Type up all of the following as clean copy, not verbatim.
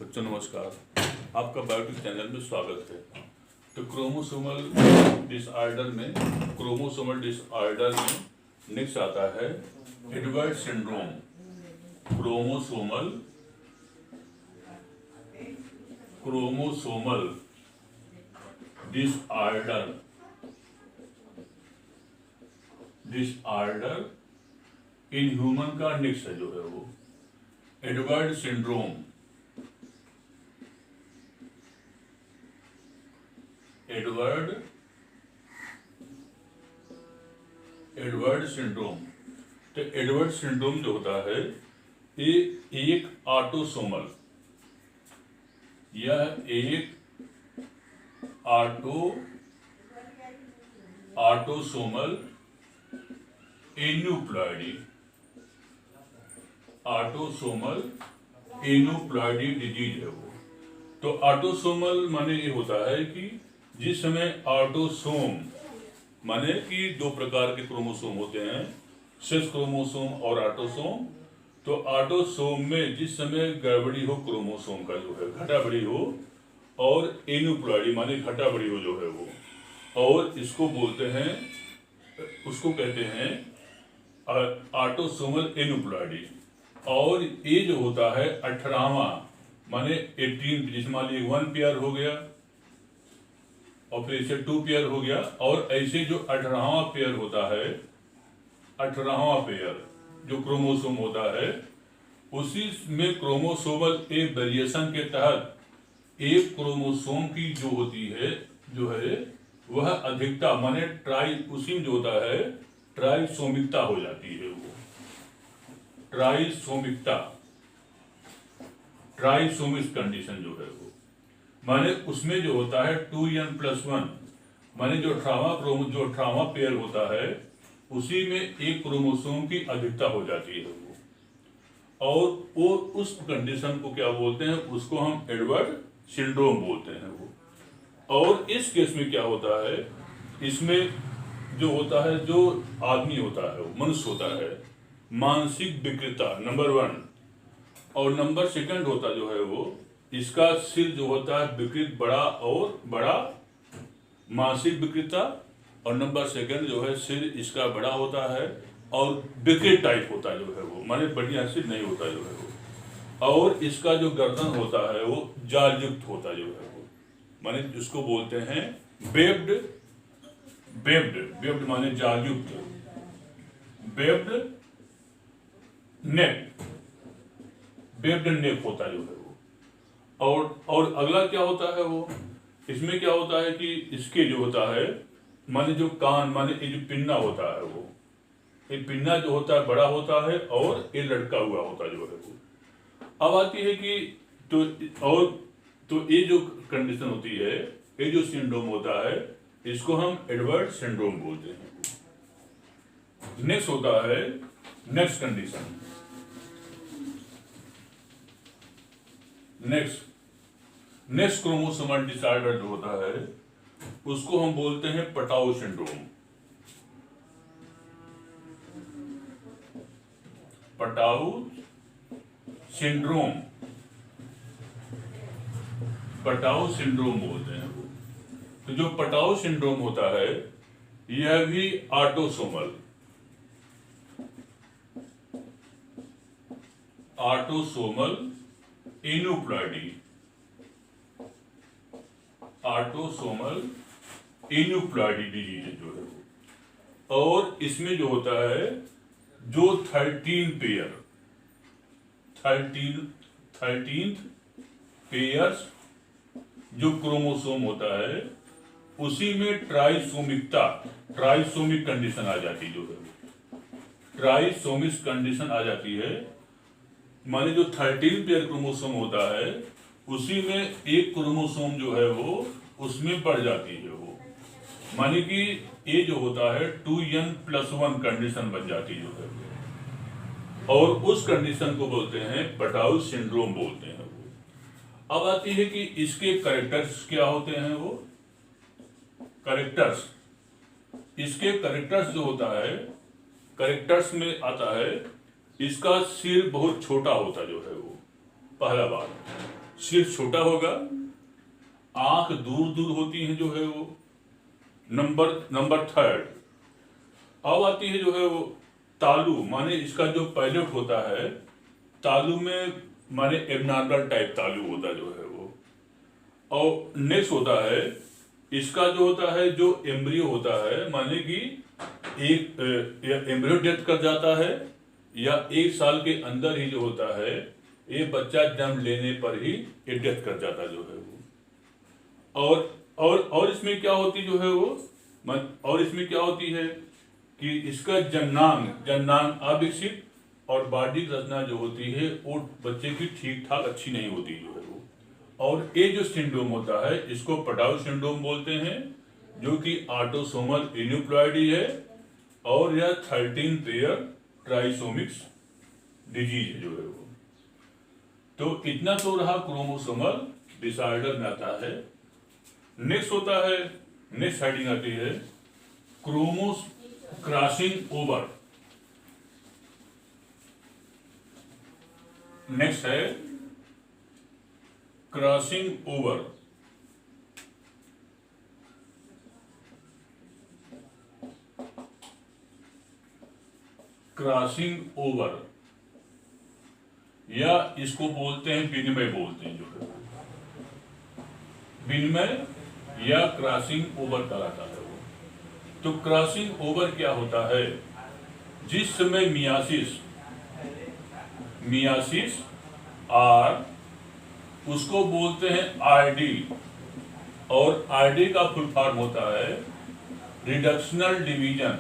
बच्चों नमस्कार, आपका बायोटिक चैनल में स्वागत है। तो क्रोमोसोमल डिसऑर्डर में नेक्स्ट आता है Edward syndrome. Chromosomal disorder in human का नेक्स्ट है जो है वो एडवर्ड सिंड्रोम। Edward syndrome. तो एडवर्ड सिंड्रोम जो होता है ये एक ऑटोसोमल एन्यूप्लॉइडी डिजीज है वो। तो ऑटोसोमल माने ये होता है कि जिस समय ऑटोसोम माने कि दो प्रकार के क्रोमोसोम होते हैं, सेक्स क्रोमोसोम और ऑटोसोम। तो ऑटोसोम में जिस समय गड़बड़ी हो क्रोमोसोम का जो है घटा बड़ी हो, और एन्यूप्लॉइडी माने घटा बड़ी हो जो है वो, और इसको बोलते हैं, उसको कहते हैं ऑटोसोमल एन्यूप्लॉइडी। और ये जो होता है 18वां माने 18, जिस मान लीजिए 1 पेयर हो गया और फिर इसे 2 पेयर हो गया, और ऐसे जो 18वां पेयर होता है, 18वां पेयर जो क्रोमोसोम होता है, उसी में क्रोमोसोमल एक वेरिएशन के तहत एक क्रोमोसोम की जो होती है जो है वह अधिकता माने उसी में जो होता है ट्राइसोमिकता हो जाती है। वो ट्राइसोमिक कंडीशन जो है वो माने उसमें जो होता है 2n+1 माने जो 18वां पेयर होता है उसी में एक क्रोमोसोम की अधिकता हो जाती है वो, और वो उस कंडीशन को क्या बोलते हैं, उसको हम एडवर्ड सिंड्रोम बोलते हैं वो। और इस केस में क्या होता है, इसमें जो होता है, जो आदमी होता है, मनुष्य होता है, मानसिक विकृता नंबर 1, और नंबर 2 होता जो है वो इसका सिर जो होता है विकृत बड़ा मानसिक विकृता, और नंबर 2 जो है सिर इसका बड़ा होता है और विकृत टाइप होता है जो है वो, माने बढ़िया सिर नहीं होता जो है वो। और इसका जो गर्दन होता है वो जाल युक्त होता जो है वो, माने जिसको बोलते हैं वेब्ड माने जाल युक्त, वेब्ड नेक होता जो है वो। और अगला क्या होता है वो, इसमें क्या होता है कि इसके जो होता है माने जो कान माने ये जो पिन्ना होता है वो, ये पिन्ना जो होता है बड़ा होता है और ये लटका हुआ होता जो है वो। अब आती है कि तो ये जो कंडीशन होती है, ये जो सिंड्रोम होता है, इसको हम एडवर्ड सिंड्रोम बोलते हैं। नेक्स्ट होता है next condition, next chromosomal disorder जो होता है उसको हम बोलते हैं पटाउ सिंड्रोम। पटाउ सिंड्रोम बोलते हैं वो। तो जो पटाउ सिंड्रोम होता है यह भी ऑटोसोमल एन्यूप्लॉइडी डिजीज जो है वो। और इसमें जो होता है जो 13 पेयर्स जो क्रोमोसोम होता है उसी में ट्राइसोमिक कंडीशन आ जाती जो है, ट्राइसोमिक कंडीशन आ जाती है। माने जो 13 पेयर क्रोमोसोम होता है उसी में एक क्रोमोसोम जो है वो उसमें बढ़ जाती है वो, माने कि ये जो होता है 2n+1 कंडीशन बन जाती जो है, और उस कंडीशन को बोलते हैं पटाउ सिंड्रोम बोलते हैं वो। अब आती है कि इसके कैरेक्टर्स क्या होते हैं वो, इसके कैरेक्टर्स जो होता है, कैरेक्टर्स में आता है इसका सिर बहुत छोटा होता जो है वो, पहला बात सिर छोटा होगा, आंख दूर दूर होती है जो है वो। नंबर थर्ड, अब आती है जो है वो तालु, माने इसका जो पायलट होता है, तालु में माने एबनॉर्मल टाइप तालु होता जो है वो। और नेक्स्ट होता है इसका जो होता है, जो एम्ब्रियो होता है, माने कि एक एम्ब्रियो डेथ कर जाता है या 1 साल के अंदर ही जो होता है, ये बच्चा जन्म लेने पर ही ये डेथ कर जाता जो है वो। और इसमें क्या होती जो है वो, और इसमें क्या होती है कि इसका जन्नांग अविकसित और बॉडी रचना जो होती है वो बच्चे की ठीक ठाक अच्छी नहीं होती जो है वो। और ये जो सिंड्रोम होता है इसको पटाउ सिंड्रोम बोलते हैं, जो कि ऑटोसोमल इन्यूप्लॉइडी है, और यह 13 पेयर ट्राइसोमिक्स डिजीज है जो है वो। तो इतना तो रहा क्रोमोसोमल डिसऑर्डर में आता है। नेक्स्ट होता है, नेक्स्ट हेडिंग आती है क्रोमोस क्रॉसिंग ओवर। नेक्स्ट है क्रॉसिंग ओवर। क्रॉसिंग ओवर या इसको बोलते हैं विनिमय, बोलते हैं जो है विनिमय या क्रॉसिंग ओवर कहलाता है वो। तो क्रॉसिंग ओवर क्या होता है, जिस समय मियासिस आर, उसको बोलते हैं आरडी, और आरडी का फुल फॉर्म होता है रिडक्शनल डिवीजन।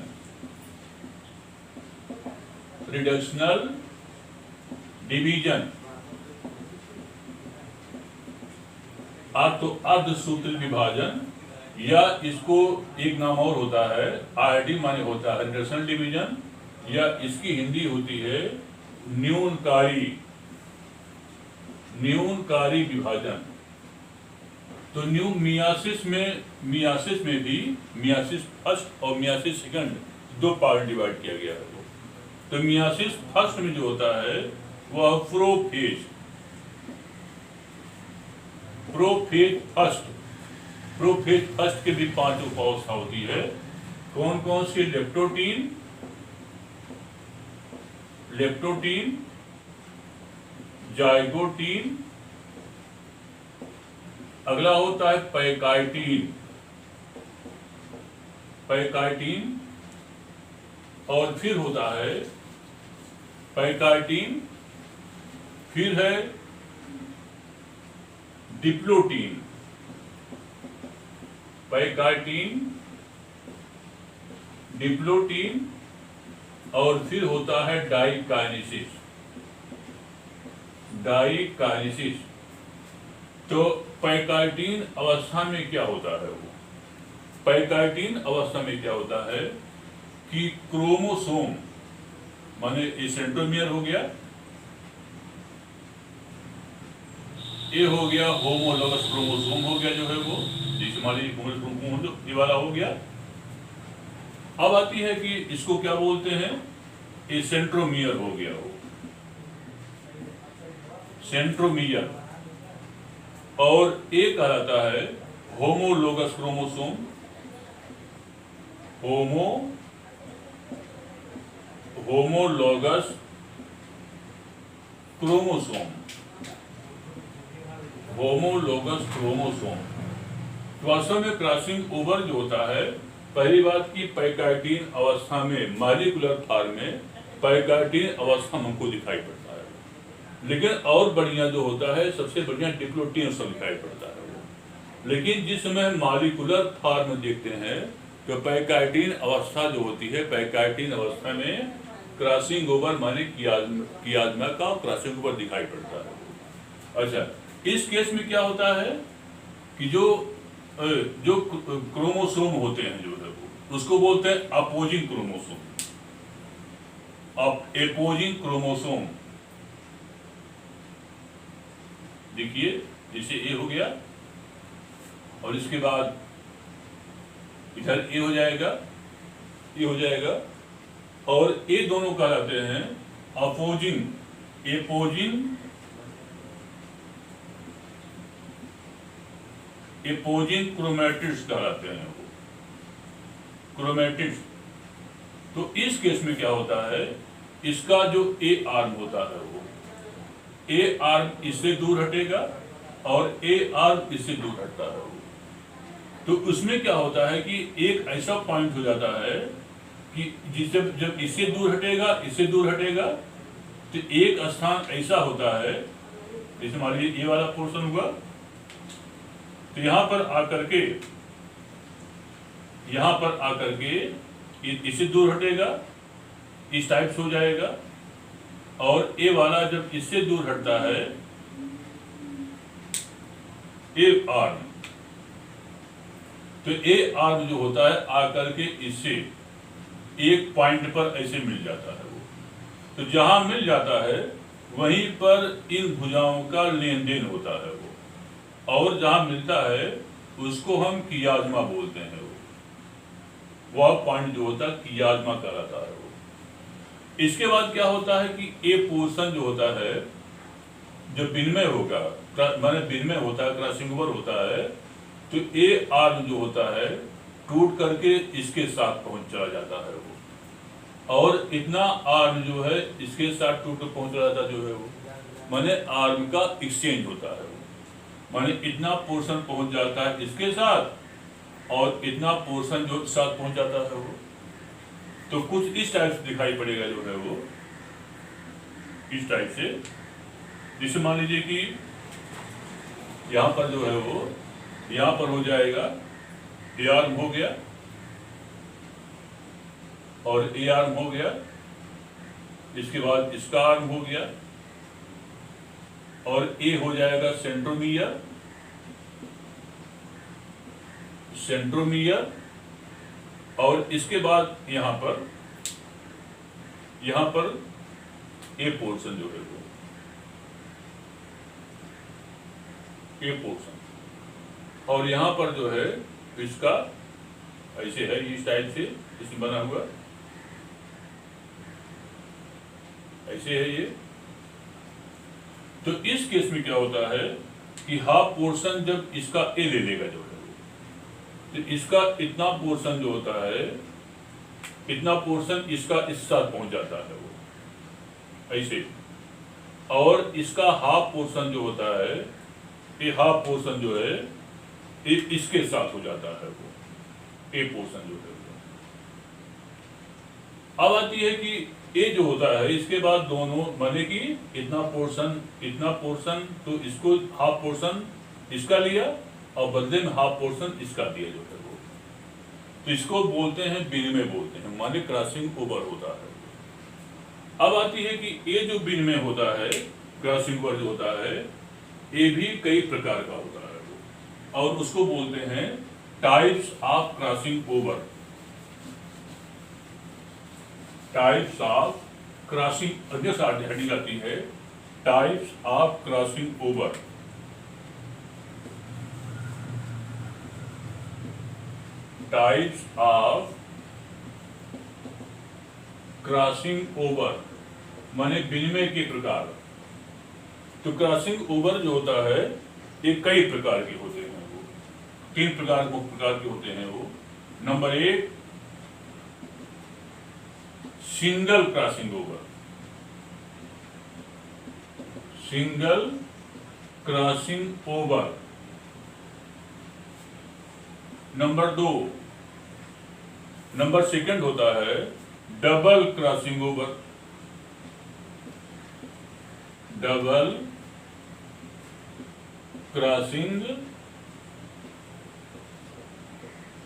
तो अर्धसूत्री विभाजन, या इसको एक नाम और होता है आरडी, माने होता है रिडक्शनल डिवीजन, या इसकी हिंदी होती है न्यूनकारी विभाजन। तो मियासिस में भी मियासिस फर्स्ट और मियासिस सेकंड 2 पार्ट डिवाइड किया गया है। तो मियासिस फर्स्ट में जो होता है वह प्रोफेज फर्स्ट के भी 5 उपावस्था होती है। कौन कौन सी? लेप्टोटीन, जाइगोटीन, अगला होता है पैकाइटीन, और फिर होता है पैकाइटीन, फिर है डिप्लोटीन, पैकाइटीन, डिप्लोटीन, और फिर होता है डाइकाइनेसिस। तो पैकाइटीन अवस्था में क्या होता है वो? पैकाइटीन अवस्था में क्या होता है कि क्रोमोसोम, माने ये सेंट्रोमियर हो गया, ये हो गया होमोलॉगस क्रोमोसोम हो गया जो है वो, जिस मान लीजिए ये वाला हो गया। अब आती है कि इसको क्या बोलते हैं, ये सेंट्रोमियर हो गया वो, सेंट्रोमियर। और एक कहलाता है होमोलोगस क्रोमोसोम, होमोलोगस क्रोमोसोम। तो असल में क्रॉसिंग ओवर जो होता है, पहली बात की पैकाइटीन अवस्था में, मॉलिक्यूलर फॉर्म में पैकाइटीन अवस्था हमको दिखाई पड़ता है, लेकिन और बढ़िया जो होता है, सबसे बढ़िया डिप्लोटीन सब दिखाई पड़ता है वो। लेकिन जिस समय मॉलिक्यूलर फॉर्म देखते हैं तो पैकाइटीन अवस्था जो होती है, पैकाइटीन अवस्था में क्रॉसिंग ओवर माने कियाज्मा का क्रॉसिंग ओवर दिखाई पड़ता है। अच्छा, इस केस में क्या होता है कि जो क्रोमोसोम होते हैं जो है वो, उसको बोलते हैं अपोजिंग क्रोमोसोम। अब एपोजिंग क्रोमोसोम देखिए, जैसे ए हो गया और इसके बाद इधर ए हो जाएगा, ये हो जाएगा, और ये दोनों कहलाते हैं अपोजिंग, एपोजिंग अपोजिंग क्रोमैटिड्स कहलाते हैं वो, क्रोमैटिड्स। तो इस केस में क्या होता है, इसका जो ए आर्म होता है वो ए आर्म इससे दूर हटेगा और ए आर्म इससे दूर हटता है वो। तो उसमें क्या होता है कि एक ऐसा पॉइंट हो जाता है कि जिससे जब इससे दूर हटेगा, इससे दूर हटेगा, तो एक स्थान ऐसा होता है, जैसे मान लीजिए ये वाला पोर्शन हुआ, तो यहां पर आकर के इससे दूर हटेगा, इस टाइप से हो जाएगा, और ए वाला जब इससे दूर हटता है, ए आर्म, तो ए आर्म जो होता है आकर के इससे एक पॉइंट पर ऐसे मिल जाता है वो। तो जहां मिल जाता है वहीं पर इन भुजाओं का लेन देन होता है वो, और जहां मिलता है उसको हम कियाज्मा बोलते हैं वो। वह पॉइंट जो होता है कियाज्मा कहलाता है वो। इसके बाद क्या होता है कि ए पोर्शन जो होता है, जो विनिमय होगा, माने विनिमय होता है, क्रॉसिंग ओवर होता है, तो ए आर्म जो होता है टूट करके इसके साथ पहुंच चला जाता है वो, और इतना आर्म जो है इसके साथ टूट कर पहुंच जाता जो है वो, माने आर्म का एक्सचेंज होता है वो, माने इतना पोर्शन पहुंच जाता है इसके साथ और इतना पोर्शन जो साथ पहुंच जाता है वो। तो कुछ इस टाइप से दिखाई पड़ेगा जो है वो, इस टाइप से। जैसे मान लीजिए कि यहाँ पर जो है वो, यहाँ पर हो जाएगा ए आर्म हो गया और ए आर्म हो गया, इसके बाद इसका आर्म हो गया और ए हो जाएगा सेंट्रोमियर, और इसके बाद यहाँ पर ए पोर्शन जो है वो, ए पोर्शन, और यहाँ पर जो है इसका ऐसे है, इस टाइप से इसमें बना हुआ ऐसे है ये। तो इस केस में क्या होता है कि हाफ पोर्शन जब इसका ए ले लेगा जो है वो, तो इसका इतना पोर्शन जो होता है, इतना पोर्शन इसका इस साथ पहुंच जाता है वो ऐसे, और इसका हाफ पोर्शन जो होता है, ये हाफ पोर्शन जो है इसके साथ हो जाता है वो, ए पोर्शन जो है वो। अब आती है कि ए जो होता है, इसके बाद दोनों माने कि इतना पोर्शन, तो इसको हाफ पोर्शन इसका लिया और बदले में हाफ पोर्शन इसका दिया जो है वो, तो इसको बोलते हैं विनिमय बोलते हैं, माने क्रॉसिंग ओवर होता है। अब आती है कि ये जो विनिमय होता है, क्रॉसिंग ओवर जो होता है, ये भी कई प्रकार का होता है वो, और उसको बोलते हैं types of crossing over. Types of crossing, अध्यक्ष हेडिंग आती है types of crossing over. Types of crossing over माने विनिमय के प्रकार। तो क्रॉसिंग ओवर जो होता है ये कई प्रकार के होते हैं वो, 3 प्रकार मुख्य प्रकार के होते हैं वो। Number 1 single crossing over, single crossing over. Number 2, number 2 होता है double crossing over, double crossing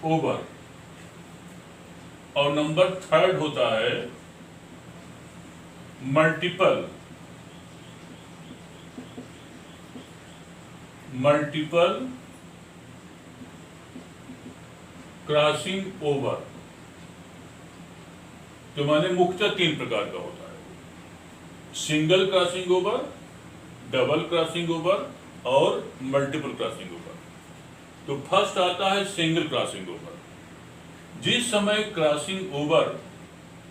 over. और नंबर 3 होता है मल्टीपल क्रॉसिंग ओवर। तो माने मुख्यतः 3 प्रकार का होता है, single crossing over, double crossing over और मल्टीपल क्रॉसिंग ओवर। तो फर्स्ट आता है सिंगल क्रॉसिंग ओवर। जिस समय क्रॉसिंग ओवर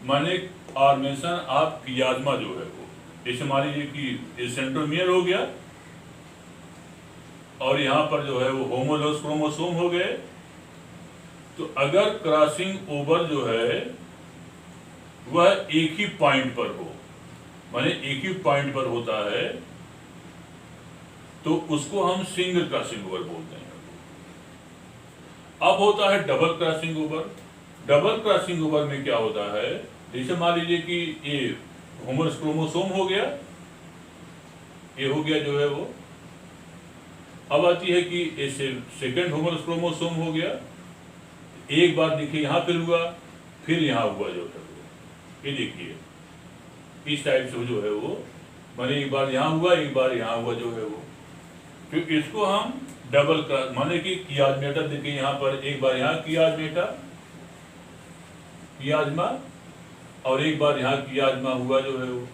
माने आर्मेशन ऑफ कियाज्मा जो है वो, जैसे मान लीजिए कि सेंट्रोमियर हो गया और यहाँ पर जो है वो होमोलोगस क्रोमोसोम हो गए। तो अगर क्रॉसिंग ओवर जो है वह एक ही पॉइंट पर हो, माने एक ही पॉइंट पर होता है, तो उसको हम सिंगल क्रॉसिंग ओवर बोलते हैं। अब होता है double crossing over. Double crossing over में क्या होता है, जैसे मान लीजिए कि ये होमोलोगस क्रोमोसोम हो गया, ये हो गया जो है वो। अब आती है कि ऐसे सेकंड होमोलोगस क्रोमोसोम हो गया, एक बार देखिए यहाँ पे हुआ, फिर यहाँ हुआ जो है वो, ये देखिए इस टाइप से जो है वो, माने एक बार यहाँ हुआ, एक बार यहाँ हुआ जो है वो। तो इसको हम डबल क्रॉस, माने कि कियाजमेटा देखिए यहाँ पर एक बार यहाँ कियाजमेटा कियाजमा और एक बार यहाँ कियाजमा हुआ जो है वो।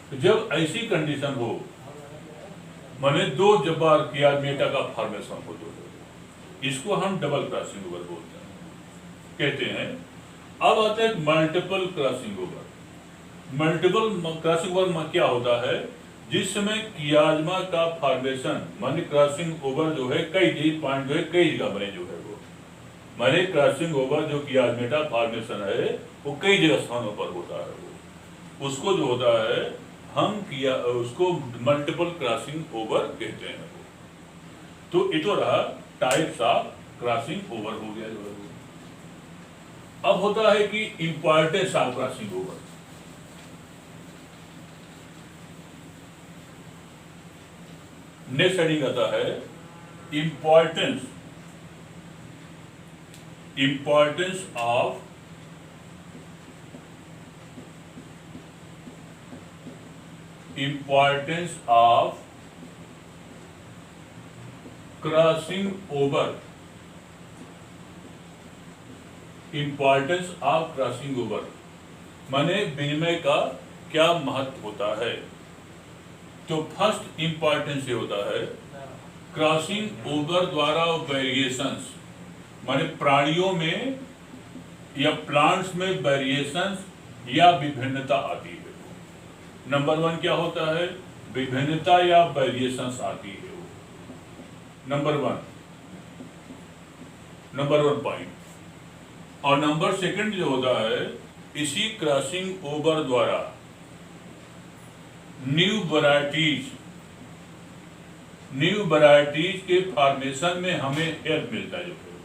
तो जब ऐसी कंडीशन हो, माने दो जब बार कियाजमेटा का फॉर्मेशन हो जो है, इसको हम डबल क्रॉसिंग ओवर बोलते हैं, कहते हैं। अब आता है multiple crossing over. Multiple crossing over क्या होता है, जिस समय कियाजमा का फॉर्मेशन, माने क्रॉसिंग ओवर जो है कई पॉइंट जो है कई जगह बने जो है वो, माने क्रॉसिंग ओवर जो कियाजमेटा फॉर्मेशन है वो कई जगह स्थानों पर होता है वो, उसको जो होता है हम उसको मल्टीपल क्रॉसिंग ओवर कहते हैं वो। तो ये तो रहा टाइप्स ऑफ क्रॉसिंग ओवर हो गया जो है वो। अब होता है कि importance of crossing over. Next heading आता है importance of crossing over. Importance of crossing over माने विनिमय का क्या महत्व होता है। तो फर्स्ट इंपॉर्टेंस ये होता है, क्रॉसिंग ओवर द्वारा वेरिएशंस, माने प्राणियों में या प्लांट्स में वेरिएशंस या विभिन्नता आती है। नंबर वन क्या होता है, विभिन्नता या वेरिएशंस आती है वो, नंबर वन पॉइंट। और नंबर सेकंड जो होता है, इसी क्रॉसिंग ओवर द्वारा न्यू वैरायटीज के फॉर्मेशन में हमें हेल्प मिलता है जो है वो।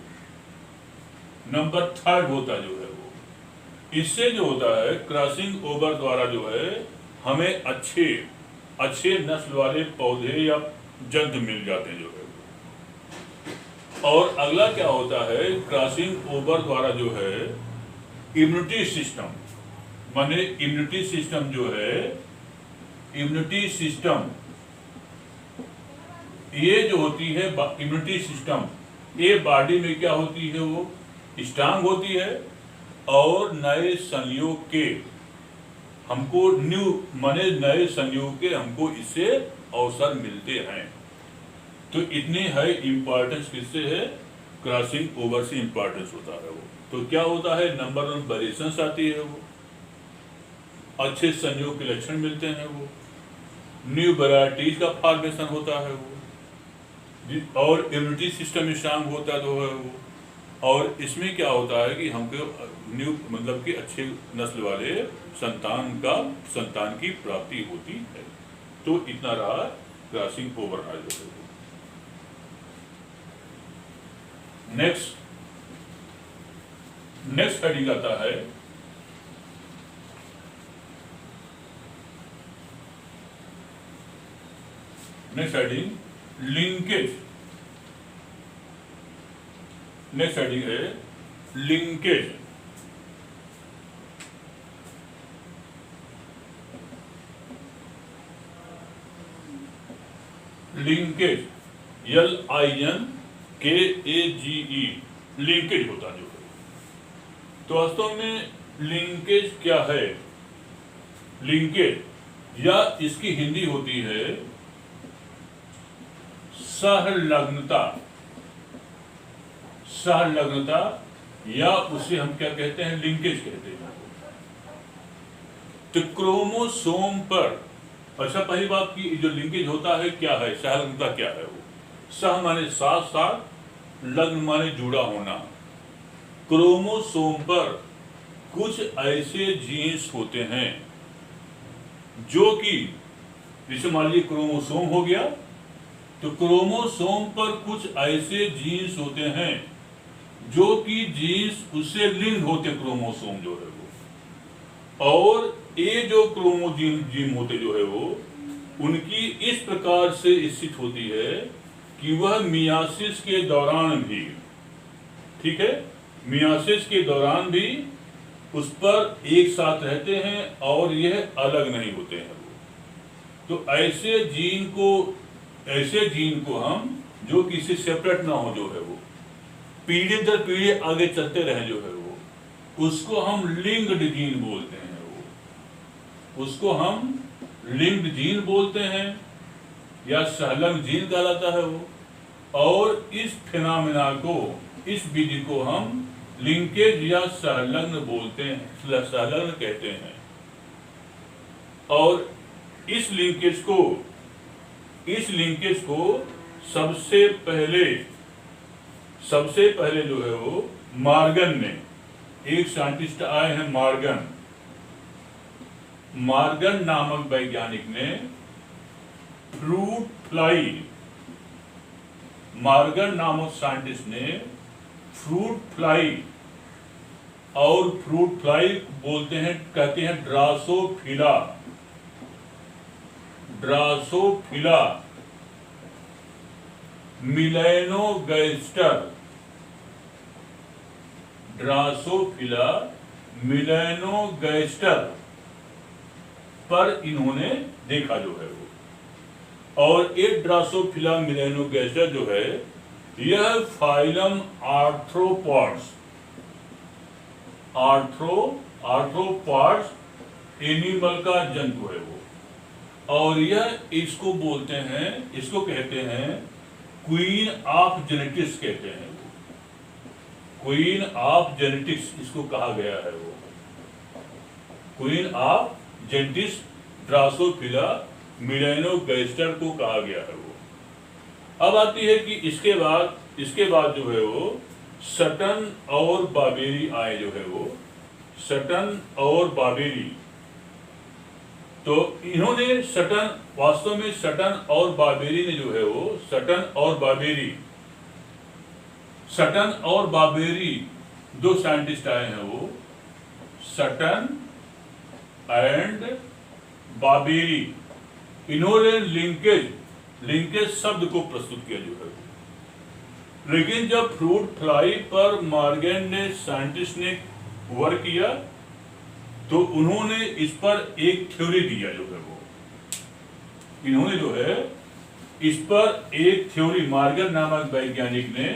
नंबर थर्ड होता जो है वो, इससे जो होता है क्रॉसिंग ओवर द्वारा जो है हमें अच्छे नस्ल वाले पौधे या जंतु मिल जाते हैं जो है वो। और अगला क्या होता है, क्रॉसिंग ओवर द्वारा जो है इम्यूनिटी सिस्टम, माने इम्यूनिटी सिस्टम जो है, इम्यूनिटी सिस्टम ये जो होती है इम्यूनिटी सिस्टम, ये बॉडी में क्या होती है वो स्ट्रांग होती है, और नए संयोग के हमको नए संयोग के हमको इससे अवसर मिलते हैं। तो इतनी है इंपॉर्टेंस किससे है, क्रॉसिंग ओवर से इंपॉर्टेंस होता है वो। तो क्या होता है, नंबर वन वेरिएशंस आती है वो, अच्छे संयोग के लक्षण मिलते हैं वो, न्यू वैरायटीज का फॉर्मेशन होता है वो, और इम्यूनिटी सिस्टम स्ट्रांग होता है वो। और इसमें क्या होता है कि हमको न्यू मतलब कि अच्छे नस्ल वाले संतान की प्राप्ति होती है। तो इतना रहा क्रॉसिंग ओवर है जो है। नेक्स्ट हेडिंग आता है लिंकेज। नेक्स्ट हेडिंग है लिंकेज। लिंकेज LINKAGE लिंकेज होता जो है। तो वास्तव में लिंकेज क्या है, लिंकेज या इसकी हिंदी होती है सहलग्नता, या उसे हम क्या कहते हैं, लिंकेज कहते हैं। तो क्रोमोसोम पर अच्छा, पहली बात की जो लिंकेज होता है क्या है, सहलग्नता क्या है वो? सह माने साथ साथ, लग्न माने जुड़ा होना। क्रोमोसोम पर कुछ ऐसे जीन्स होते हैं जो कि, जैसे मान लीजिए क्रोमोसोम हो गया, तो क्रोमोसोम पर कुछ ऐसे जीन्स होते हैं जो कि जीन्स उससे लिंक होते, क्रोमोसोम जो है वो, और ये जो क्रोमोजीन जीन होते जो है वो, उनकी इस प्रकार से स्थित होती है कि वह मियासिस के दौरान भी, ठीक है, मियासिस के दौरान भी उस पर एक साथ रहते हैं और यह अलग नहीं होते हैं वो। तो ऐसे जीन को हम, जो किसी सेपरेट ना हो जो है वो, पीढ़ी दर पीढ़ी आगे चलते रहे जो है वो, उसको हम लिंक्ड जीन बोलते हैं वो, उसको हम लिंक्ड जीन बोलते हैं या सहलग्न जीन कहलाता है वो। और इस फिनोमेना को, इस विधि को हम लिंकेज या सहलग्न बोलते हैं, सहलग्न कहते हैं। और इस लिंकेज को सबसे पहले जो है वो मॉर्गन ने, एक साइंटिस्ट आए हैं मॉर्गन नामक वैज्ञानिक ने मॉर्गन नामक साइंटिस्ट ने फ्रूट फ्लाई, और फ्रूट फ्लाई बोलते हैं, कहते हैं ड्रासोफिला मिलेनोगैस्टर पर इन्होंने देखा जो है वो। और एक ड्रासोफिला मिलेनोगैस्टर जो है, यह फाइलम आर्थ्रोपॉड्स एनिमल का जंतु है वो। और यह, इसको कहते हैं क्वीन ऑफ जेनेटिक्स कहते हैं वो, क्वीन ऑफ जेनेटिक्स इसको कहा गया है वो, क्वीन ऑफ जेनेटिक्स ड्रासोफिला मिलेनोगैस्टर को कहा गया है वो। अब आती है कि इसके बाद जो है वो सटन और बाबेरी आए जो है वो, सटन और बाबेरी। तो इन्होंने वास्तव में सटन और बाबेरी ने जो है वो, सटन और बाबेरी दो साइंटिस्ट आए हैं वो, सटन एंड बाबेरी। इन्होंने लिंकेज शब्द को प्रस्तुत किया जो है। लेकिन जब फ्रूट फ्लाई पर मॉर्गन ने, साइंटिस्ट ने वर्क किया, तो उन्होंने इस पर एक थ्योरी दिया जो है वो, इन्होंने जो है इस पर एक थ्योरी, मॉर्गन नामक वैज्ञानिक ने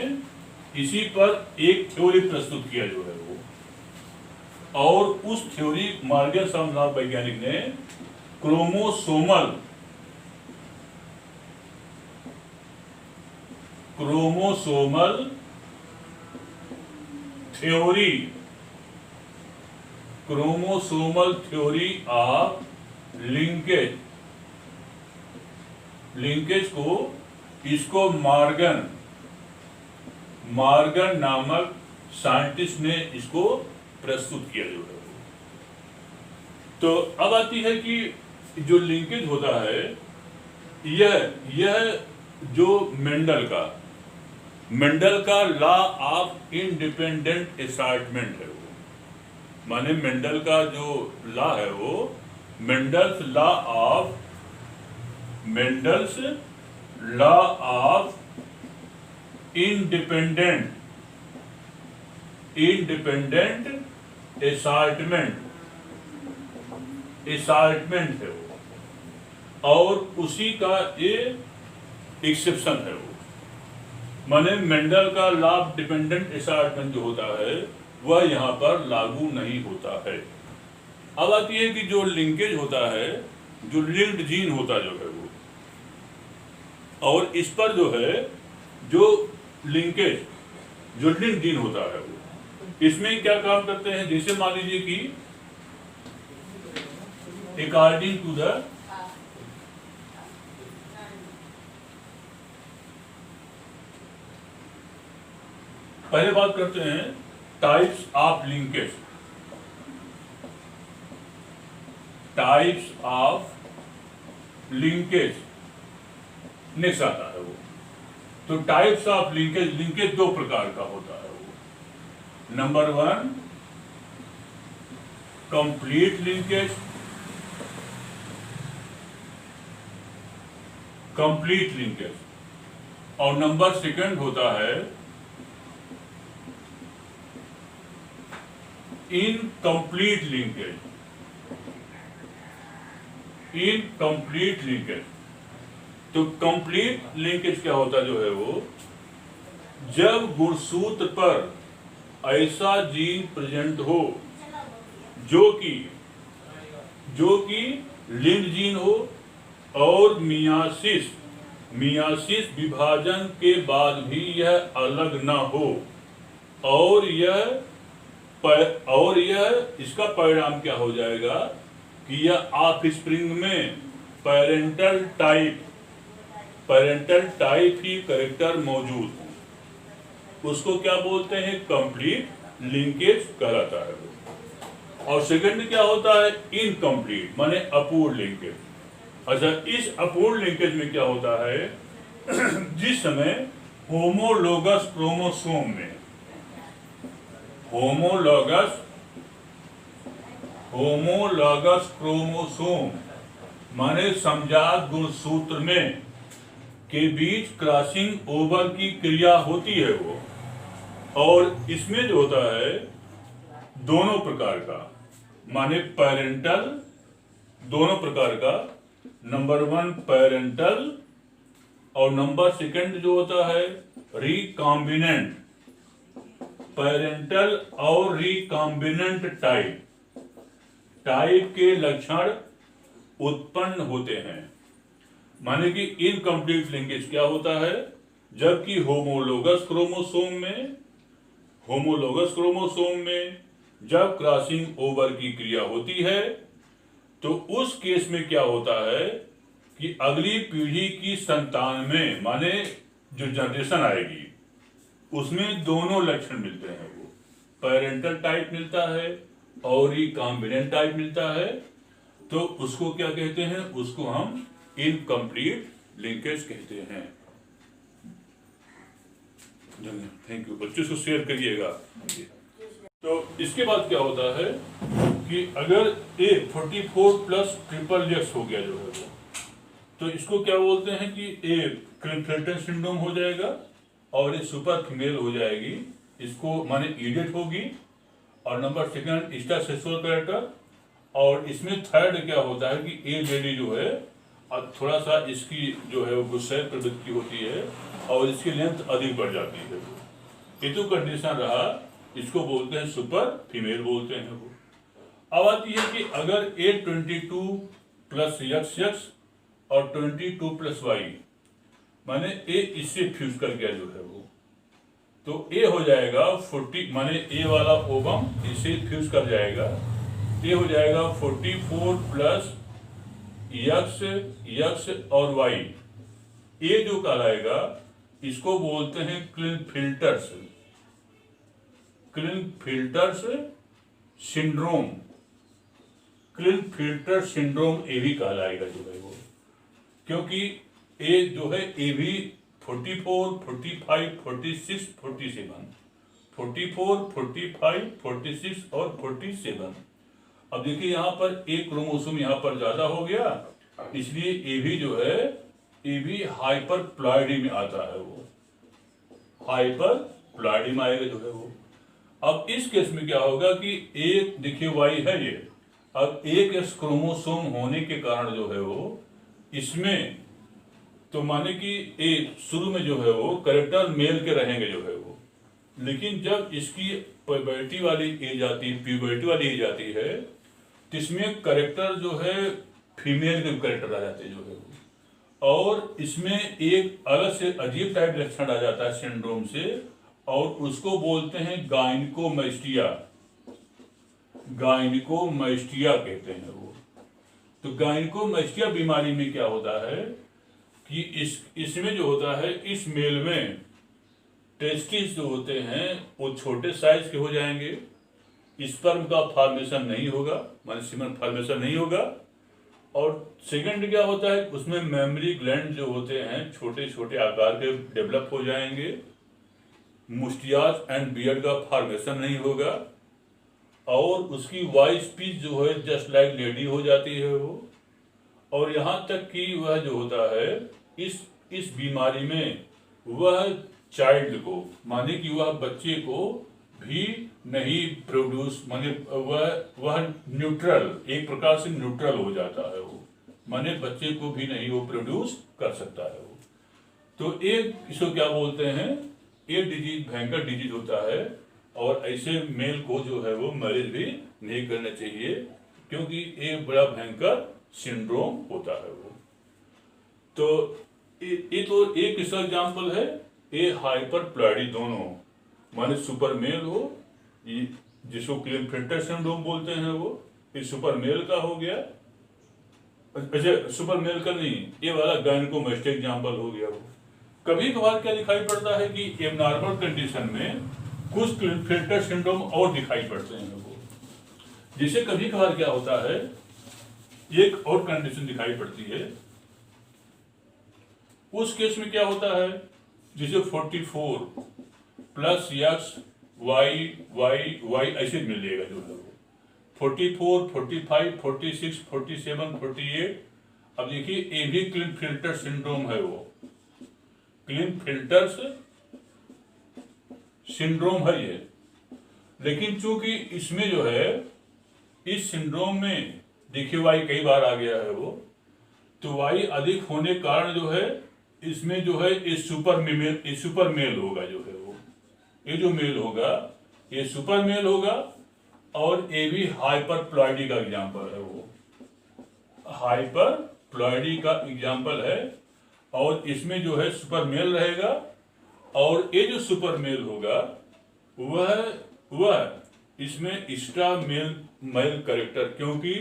इसी पर एक थ्योरी प्रस्तुत किया जो है वो। और उस थ्योरी, मॉर्गन नामक वैज्ञानिक ने क्रोमोसोमल थ्योरी ऑफ लिंकेज को, इसको मॉर्गन नामक साइंटिस्ट ने इसको प्रस्तुत किया जो है। तो अब आती है कि जो लिंकेज होता है, यह जो मेंडल का लॉ ऑफ इंडिपेंडेंट असॉर्टमेंट है वो, माने मेंडल का जो लॉ है वो, Mendel's law of independent assortment है वो, और उसी का ये एक्सेप्शन है वो। माने मेंडल का लॉ ऑफ डिपेंडेंट असॉर्टमेंट जो होता है वह यहाँ पर लागू नहीं होता है। अब आती है कि जो लिंकेज होता है, जो लिंक्ड जीन होता जो है वो, और इस पर जो है जो लिंकेज, जो लिंक्ड जीन होता है वो, इसमें क्या काम करते हैं। जैसे मान लीजिए कि अकॉर्डिंग टू द पहले बात करते हैं types of linkage. Types of linkage next आता है वो। तो टाइप्स ऑफ लिंकेज, लिंकेज दो प्रकार का होता है वो। Number 1 complete linkage, complete linkage, और नंबर 2 होता है इनकम्प्लीट लिंकेज। Incomplete linkage. तो कंप्लीट लिंकेज क्या होता जो है वो, जब गुणसूत्र पर ऐसा जीन प्रेजेंट हो जो कि लिंक्ड जीन हो और मियासिस विभाजन के बाद भी यह अलग ना हो, और यह इसका परिणाम क्या हो जाएगा कि यह ऑफस्प्रिंग में पेरेंटल टाइप ही कैरेक्टर मौजूद हो, उसको क्या बोलते हैं, कंप्लीट लिंकेज कहलाता है। और सेकंड क्या होता है, इनकम्प्लीट माने अपूर्ण लिंकेज। अच्छा, इस अपूर्ण लिंकेज में क्या होता है जिस समय होमोलोगस क्रोमोसोम में होमोलॉगस क्रोमोसोम माने समजात गुणसूत्र में के बीच क्रॉसिंग ओवर की क्रिया होती है वो, और इसमें जो होता है दोनों प्रकार का माने पेरेंटल, दोनों प्रकार का, नंबर 1 पेरेंटल और नंबर 2 जो होता है रिकॉम्बिनेंट, पेरेंटल और रिकॉम्बिनेंट टाइप के लक्षण उत्पन्न होते हैं। माने कि इनकम्प्लीट लिंकेज क्या होता है, जबकि होमोलोगस क्रोमोसोम में जब क्रॉसिंग ओवर की क्रिया होती है तो उस केस में क्या होता है कि अगली पीढ़ी की संतान में माने जो जनरेशन आएगी उसमें दोनों लक्षण मिलते हैं, वो पेरेंटल टाइप मिलता है और रिकॉम्बिनेंट टाइप मिलता है, तो उसको क्या कहते हैं, उसको हम इनकम्प्लीट लिंकेज कहते हैं। थैंक यू, बच्चों को शेयर करिएगा। तो इसके बाद क्या होता है कि अगर ए 44 प्लस ट्रिपल एक्स हो गया जो है वो, तो इसको क्या बोलते हैं कि ए क्लिनफेल्टन सिंड्रोम हो जाएगा और ये सुपर फीमेल हो जाएगी, इसको माने इडियट होगी। और नंबर 2 इंटरसेक्सुअल कैरेक्टर, और इसमें थर्ड क्या होता है कि ए लेडी जो है अब थोड़ा सा इसकी जो है वो गुस्से प्रवृत्ति होती है और इसकी लेंथ अधिक बढ़ जाती है। ये तो कंडीशन रहा, इसको बोलते हैं सुपर फीमेल बोलते हैं वो। अब आती है कि अगर ए 22 प्लस एक्स और 22 प्लस वाई माने ए इससे फ्यूज कर गया जो है वो, तो ए हो जाएगा 40 माने ए वाला ओवम इससे फ्यूज कर जाएगा, ये हो जाएगा 44 प्लस यक्स और वाई। ये जो कहलाएगा इसको बोलते हैं क्लिनफिल्टर्स सिंड्रोम, क्लिनफिल्टर सिंड्रोम ए भी कहलाएगा जो है वो, क्योंकि ए जो है ए भी 44, 45, 46, 47, 44, 45, 46 और 47। अब देखिए यहाँ पर एक क्रोमोसोम यहाँ पर ज्यादा हो गया, इसलिए ए भी जो है ए भी हाइपर प्लॉइडी में आता है, वो हाइपर प्लॉइडी में आएगा जो है वो। अब इस केस में क्या होगा कि एक देखिए वाई है ये, अब एक एक्स क्रोमोसोम होने के कारण जो है वो इसमें तो माने कि ए शुरू में जो है वो कैरेक्टर मेल के रहेंगे जो है वो, लेकिन जब इसकी प्यूबर्टी वाली एज आती है तो इसमें कैरेक्टर जो है फीमेल के कैरेक्टर आ जाते जो है वो, और इसमें एक अलग से अजीब टाइप लक्षण आ जाता है सिंड्रोम से, और उसको बोलते हैं गायनिकोमैस्टिया कहते हैं वो। तो गायनिकोमैस्टिया बीमारी में क्या होता है कि इसमें जो होता है इस मेल में टेस्टिस जो होते हैं वो छोटे साइज के हो जाएंगे, स्पर्म का फॉर्मेशन नहीं होगा, माने सीमन फॉर्मेशन नहीं होगा। और सेकंड क्या होता है, उसमें मेमरी ग्लैंड जो होते हैं छोटे छोटे आकार के डेवलप हो जाएंगे, मुस्टियाज एंड बियर्ड का फॉर्मेशन नहीं होगा, और उसकी वॉइस पिच जो है जस्ट लाइक लेडी हो जाती है वो। और यहाँ तक कि वह जो होता है इस बीमारी में वह चाइल्ड को, माने कि वह बच्चे को भी नहीं प्रोड्यूस, माने वह न्यूट्रल, एक प्रकार से न्यूट्रल हो जाता है वो, माने बच्चे को भी नहीं वो प्रोड्यूस कर सकता है वो। तो एक इसको क्या बोलते हैं, ये डिजीज भयंकर डिजीज होता है, और ऐसे मेल को जो है वो मैरिज भी नहीं करना चाहिए, क्योंकि एक बड़ा भयंकर सिंड्रोम होता है वो। तो ये तो एक इसका एग्जाम्पल है, ये हाइपर प्लॉइडी दोनों, माने सुपर मेल हो, जिसको क्लिनफिल्टर सिंड्रोम बोलते हैं वो, ये सुपर मेल का हो गया। अच्छा, सुपर मेल का नहीं, ये वाला गायनेकोमैस्टिक एग्जाम्पल हो गया वो। कभी कभार क्या दिखाई पड़ता है कि एबनॉर्मल कंडीशन में कुछ क्लिनफिल्टर सिंड्रोम और दिखाई पड़ते हैं वो, जिससे कभी कभार क्या होता है, एक और कंडीशन दिखाई पड़ती है। उस केस में क्या होता है, जिसे 44 plus x y y y ऐसे मिलेगा जो है वो, 44, 45, 46, 47, 48। अब देखिए ये भी क्लिनफिल्टर सिंड्रोम है वो, क्लिनफिल्टर सिंड्रोम है ये। लेकिन चूंकि इसमें जो है, इस सिंड्रोम में देखिए वाई कई बार आ गया है वो, तो वाई अधिक होने के कारण जो है इसमें जो है ये सुपर मेल होगा जो है वो, ये जो मेल होगा ये सुपर मेल होगा। और ये भी हाइपर प्लॉइडी का एग्जाम्पल है वो, हाइपर प्लॉइडी का एग्जाम्पल है। और इसमें जो है सुपर मेल रहेगा, और ये जो सुपर मेल होगा वह इसमें एक्स्ट्रा मेल कैरेक्टर, क्योंकि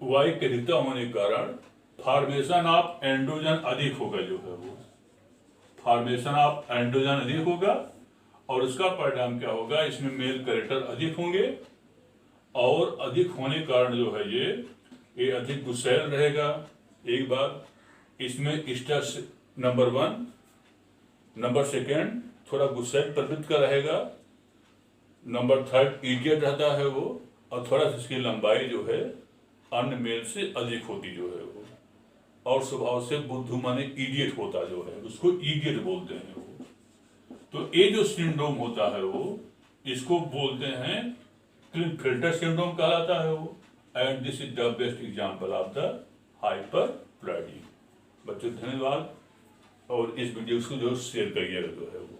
वाई के अधिकता होने के कारण फॉर्मेशन ऑफ एंड्रोजन अधिक होगा जो है वो, फॉर्मेशन ऑफ एंड्रोजन अधिक होगा, और उसका परिणाम क्या होगा, इसमें मेल कैरेक्टर अधिक होंगे, और अधिक होने के कारण जो है ये अधिक गुस्सैल रहेगा। एक बार इसमें स्ट्रेस नंबर 1, नंबर 2 थोड़ा गुस्सैल प्रवृत्ति का रहेगा, नंबर 3 इडियट रहता है वो, और थोड़ा सा इसकी लंबाई जो है अन्य मेल से अधिक होती जो है वो, और स्वभाव से बुद्धू माने इडियट होता जो है, उसको इडियट बोलते हैं वो। तो ये जो सिंड्रोम होता है वो, इसको बोलते हैं क्लिनफिल्टर सिंड्रोम कहलाता है वो। And this is the best example of the hyper ploidy. बच्चों धन्यवाद, और इस वीडियो को जो शेयर करिएगा जो है वो।